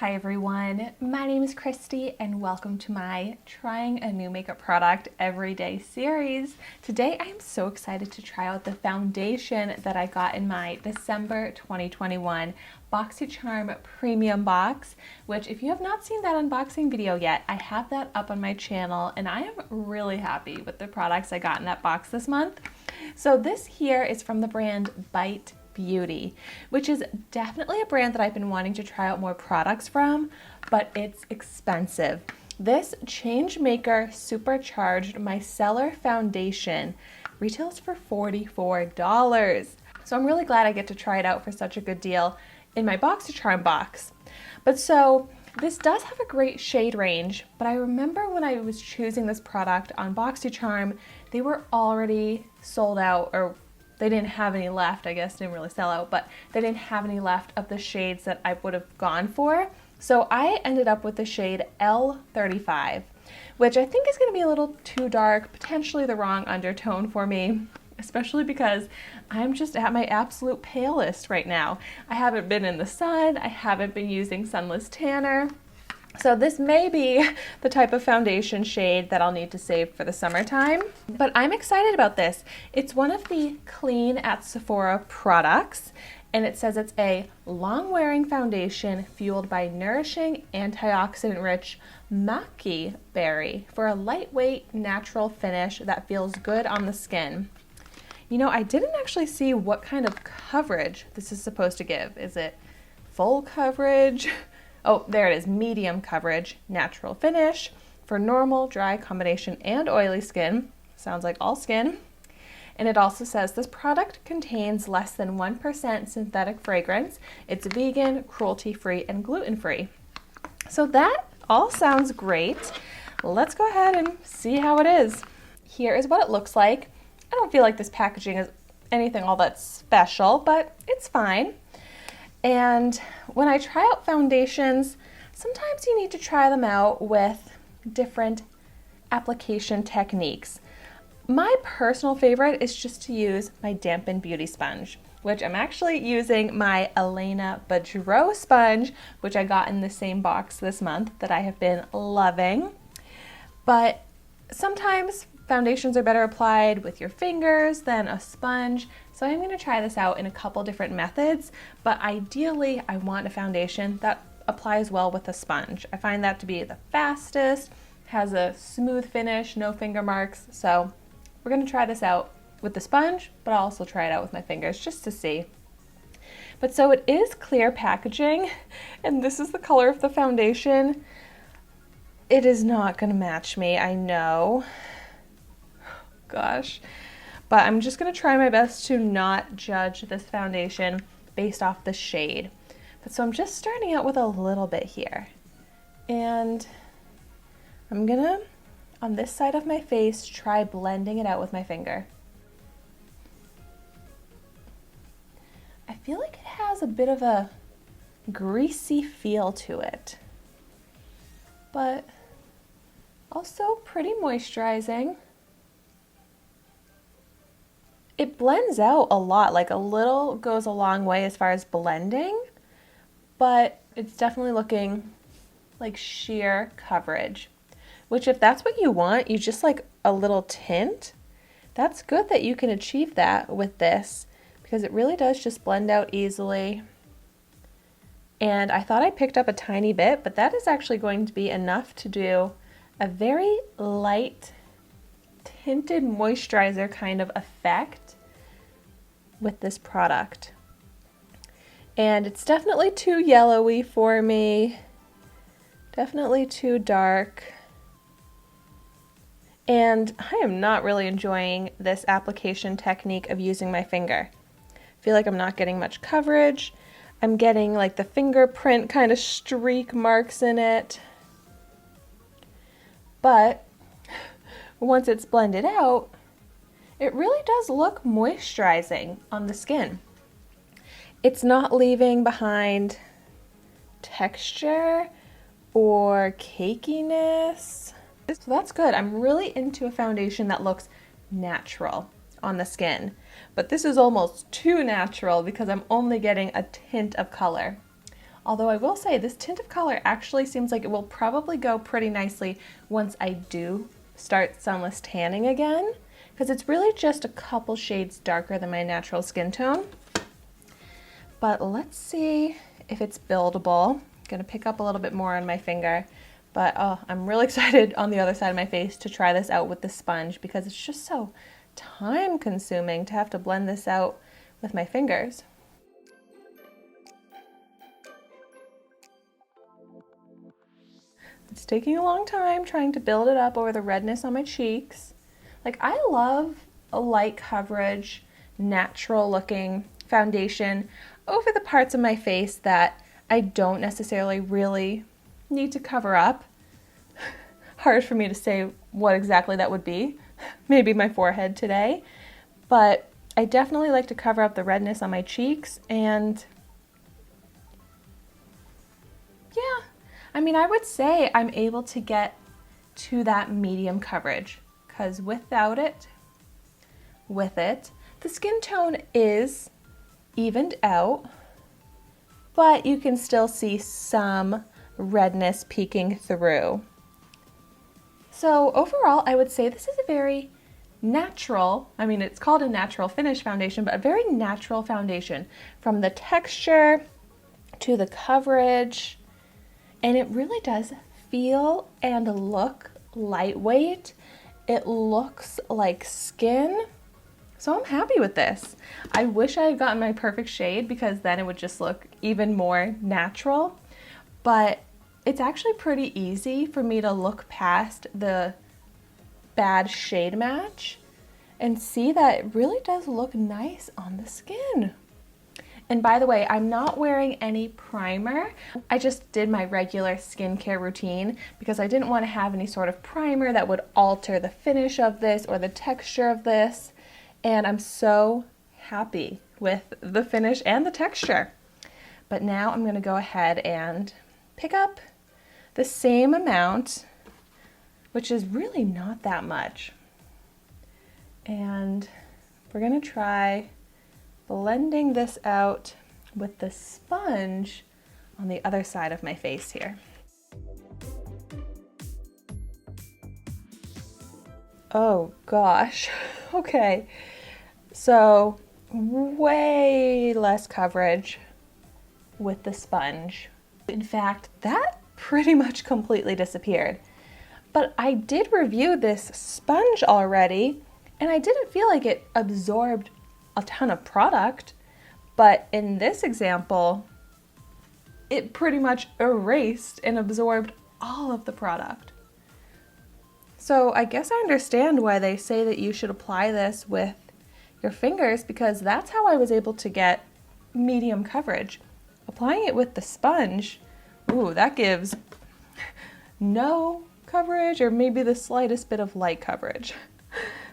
Hi everyone, my name is Christy and welcome to my Trying a New Makeup Product Everyday series. Today I am so excited to try out the foundation that I got in my December 2021 Boxycharm Premium Box, which if you have not seen that unboxing video yet, I have that up on my channel and I am really happy with the products I got in that box this month. So this here is from the brand Bite Beauty, which is definitely a brand that I've been wanting to try out more products from, but it's expensive. This Changemaker Supercharged Micellar foundation retails for $44. So I'm really glad I get to try it out for such a good deal in my Boxycharm box. But so this does have a great shade range, but I remember when I was choosing this product on Boxycharm, they were already sold out, or they didn't have any left. I guess didn't really sell out, but they didn't have any left of the shades that I would have gone for. So I ended up with the shade L35, which I think is going to be a little too dark, potentially the wrong undertone for me, especially because I'm just at my absolute palest right now. I haven't been in the sun, I haven't been using sunless tanner. So this may be the type of foundation shade that I'll need to save for the summertime, but I'm excited about this. It's one of the Clean at Sephora products, and it says it's a long-wearing foundation fueled by nourishing, antioxidant-rich maqui berry for a lightweight, natural finish that feels good on the skin. You know, I didn't actually see what kind of coverage this is supposed to give. Is it full coverage? Oh, there it is, medium coverage, natural finish for normal, dry, combination, and oily skin. Sounds like all skin. And it also says this product contains less than 1% synthetic fragrance. It's vegan, cruelty-free, and gluten-free. So that all sounds great. Let's go ahead and see how it is. Here is what it looks like. I don't feel like this packaging is anything all that special, but it's fine. And when I try out foundations, sometimes you need to try them out with different application techniques. My personal favorite is just to use my dampened beauty sponge, which I'm actually using my Elena Boudreau sponge, which I got in the same box this month that I have been loving. But sometimes foundations are better applied with your fingers than a sponge, so I'm going to try this out in a couple different methods, but ideally I want a foundation that applies well with a sponge. I find that to be the fastest, has a smooth finish, no finger marks, so we're going to try this out with the sponge, but I'll also try it out with my fingers just to see. But so it is clear packaging, and this is the color of the foundation. It is not going to match me, I know. Gosh, but I'm just going to try my best to not judge this foundation based off the shade. But so I'm just starting out with a little bit here, and I'm gonna, on this side of my face, try blending it out with my finger. I feel like it has a bit of a greasy feel to it, but also pretty moisturizing. It blends out a lot, like a little goes a long way as far as blending, but it's definitely looking like sheer coverage, which if that's what you want, you just like a little tint, that's good that you can achieve that with this because it really does just blend out easily. And I thought I picked up a tiny bit, but that is actually going to be enough to do a very light tinted moisturizer kind of effect with this product. And it's definitely too yellowy for me, definitely too dark, and I am not really enjoying this application technique of using my finger. I feel like I'm not getting much coverage. I'm getting like the fingerprint kind of streak marks in it, but once it's blended out, it really does look moisturizing on the skin. It's not leaving behind texture or cakiness, so that's good. I'm really into a foundation that looks natural on the skin, but this is almost too natural because I'm only getting a tint of color. Although I will say this tint of color actually seems like it will probably go pretty nicely once I do start sunless tanning again, because it's really just a couple shades darker than my natural skin tone. But let's see if it's buildable. I'm gonna pick up a little bit more on my finger, but I'm really excited on the other side of my face to try this out with the sponge, because it's just so time consuming to have to blend this out with my fingers. It's taking a long time trying to build it up over the redness on my cheeks. Like, I love a light coverage, natural looking foundation over the parts of my face that I don't necessarily really need to cover up. Hard for me to say what exactly that would be. Maybe my forehead today. But I definitely like to cover up the redness on my cheeks, and yeah, I mean, I would say I'm able to get to that medium coverage, because without it, with it, the skin tone is evened out, but you can still see some redness peeking through. So overall, I would say this is a very natural, I mean, it's called a natural finish foundation, but a very natural foundation, from the texture to the coverage. And it really does feel and look lightweight. It looks like skin. So I'm happy with this. I wish I had gotten my perfect shade, because then it would just look even more natural. But it's actually pretty easy for me to look past the bad shade match and see that it really does look nice on the skin. And by the way, I'm not wearing any primer. I just did my regular skincare routine because I didn't want to have any sort of primer that would alter the finish of this or the texture of this. And I'm so happy with the finish and the texture. But now I'm going to go ahead and pick up the same amount, which is really not that much. And we're going to try blending this out with the sponge on the other side of my face here. Oh gosh, okay. So way less coverage with the sponge. In fact, that pretty much completely disappeared. But I did review this sponge already, and I didn't feel like it absorbed a ton of product, but in this example, it pretty much erased and absorbed all of the product. So I guess I understand why they say that you should apply this with your fingers, because that's how I was able to get medium coverage. Applying it with the sponge, ooh, that gives no coverage, or maybe the slightest bit of light coverage.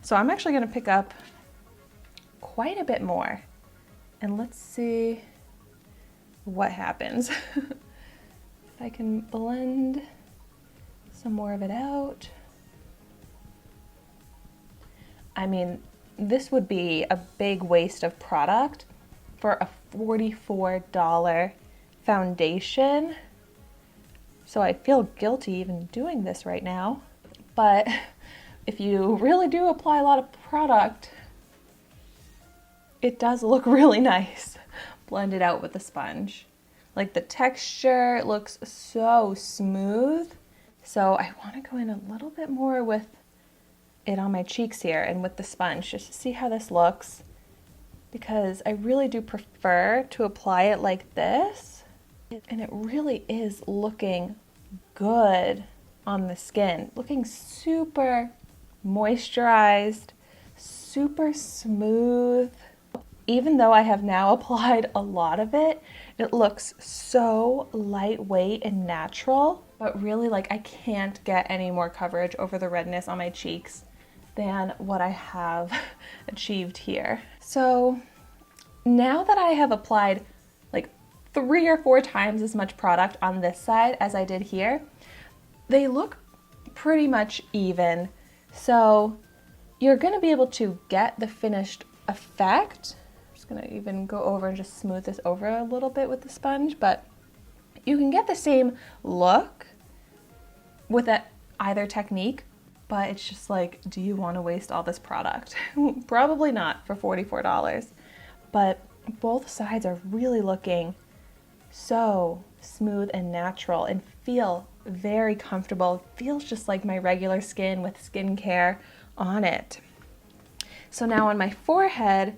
So I'm actually going to pick up quite a bit more, and let's see what happens. If I can blend some more of it out. I mean, this would be a big waste of product for a $44 foundation. So I feel guilty even doing this right now. But if you really do apply a lot of product, it does look really nice blended out with the sponge. Like, the texture looks so smooth. So I want to go in a little bit more with it on my cheeks here and with the sponge, just to see how this looks, because I really do prefer to apply it like this, and it really is looking good on the skin, looking super moisturized, super smooth. Even though I have now applied a lot of it, it looks so lightweight and natural, but really, like, I can't get any more coverage over the redness on my cheeks than what I have achieved here. So now that I have applied like 3 or 4 times as much product on this side as I did here, they look pretty much even. So you're gonna be able to get the finished effect. I'm just gonna even go over and just smooth this over a little bit with the sponge, but You can get the same look with either technique, but it's just like, do you want to waste all this product? Probably not for $44. But both sides are really looking so smooth and natural and feel very comfortable. It feels just like my regular skin with skincare on it. So now on my forehead,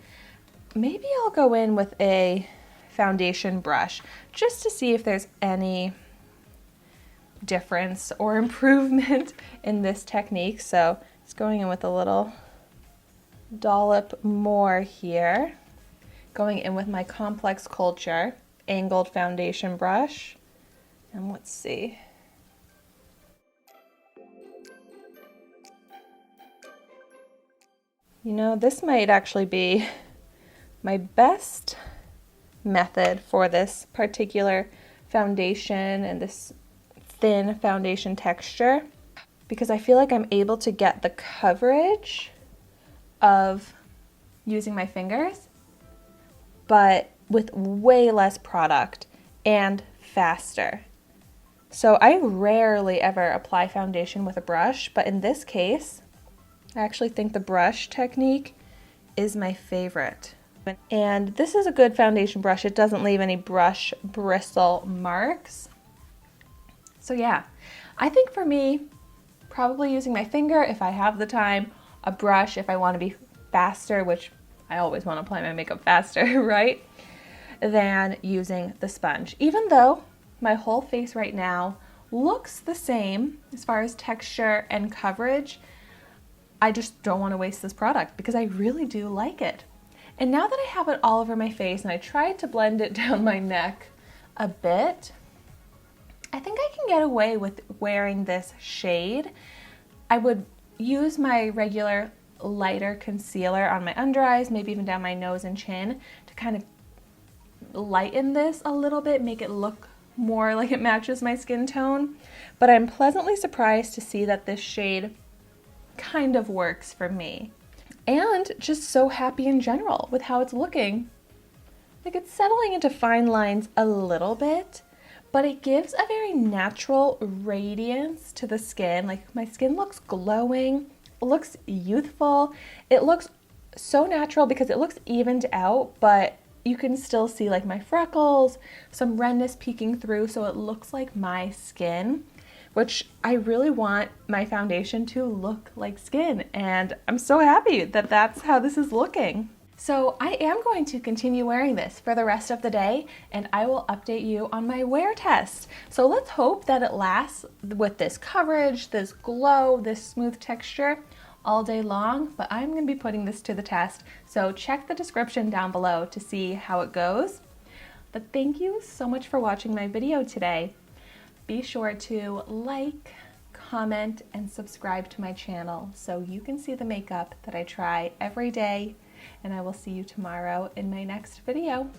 maybe I'll go in with a foundation brush just to see if there's any difference or improvement in this technique. So it's going in with a little dollop more here. Going in with my Complex Culture angled foundation brush. And let's see. You know, this might actually be my best method for this particular foundation and this thin foundation texture, because I feel like I'm able to get the coverage of using my fingers, but with way less product and faster. So I rarely ever apply foundation with a brush, but in this case, I actually think the brush technique is my favorite. And this is a good foundation brush. It doesn't leave any brush bristle marks. So yeah, I think for me, probably using my finger if I have the time, a brush if I want to be faster, which I always want to apply my makeup faster, right? Than using the sponge. Even though my whole face right now looks the same as far as texture and coverage, I just don't want to waste this product because I really do like it. And now that I have it all over my face and I tried to blend it down my neck a bit, I think I can get away with wearing this shade. I would use my regular lighter concealer on my under eyes, maybe even down my nose and chin, to kind of lighten this a little bit, make it look more like it matches my skin tone. But I'm pleasantly surprised to see that this shade kind of works for me. And just so happy in general with how it's looking. Like, it's settling into fine lines a little bit, but it gives a very natural radiance to the skin. Like, my skin looks glowing, it looks youthful, it looks so natural because it looks evened out, but you can still see like my freckles, some redness peeking through, so it looks like my skin, which I really want my foundation to look like skin, and I'm so happy that that's how this is looking. So I am going to continue wearing this for the rest of the day, and I will update you on my wear test. So let's hope that it lasts with this coverage, this glow, this smooth texture all day long, but I'm going to be putting this to the test. So check the description down below to see how it goes. But thank you so much for watching my video today. Be sure to like, comment, and subscribe to my channel so you can see the makeup that I try every day, and I will see you tomorrow in my next video.